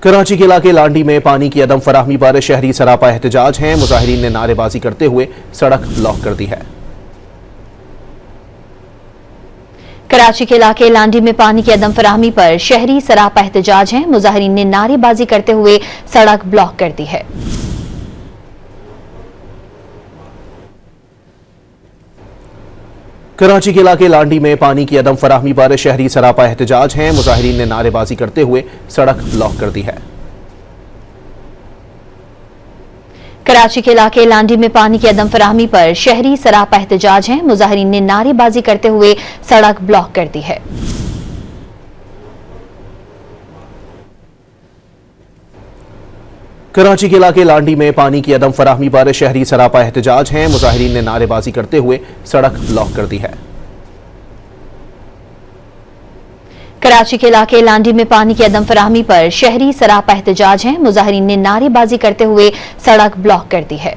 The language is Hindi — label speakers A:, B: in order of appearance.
A: कराची के इलाके लांडी में पानी की अदम फराहमी पर शहरी सरापा एहतजाज हैं। मुजाहिरीन ने नारेबाजी करते हुए सड़क ब्लॉक कर दी है।
B: कराची के इलाके लांडी में पानी की अदम फराहमी पर शहरी सरापा एहतजाज हैं। मुजाहिरीन ने नारेबाजी करते हुए सड़क ब्लॉक कर दी है।
A: कराची के इलाके लांडी में पानी की अदम फराहमी पर शहरी सरापा एहतजाज हैं। मुजाहिरीन ने नारेबाजी करते हुए सड़क ब्लॉक कर दी है।
B: कराची के इलाके लांडी में पानी की अदम फराहमी पर शहरी सरापा एहतजाज हैं। मुजाहिरीन ने नारेबाजी करते हुए सड़क ब्लॉक कर दी है।
A: कराची के इलाके लांडी में पानी की अदम फराहमी पर शहरी सरापा एहतजाज हैं। मुजाहिरीन ने नारेबाजी करते हुए सड़क ब्लॉक कर दी है।
B: कराची के इलाके लांडी में पानी की अदम फराहमी पर शहरी सरापा एहतजाज हैं। मुजाहिरीन ने नारेबाजी करते हुए सड़क ब्लॉक कर दी है।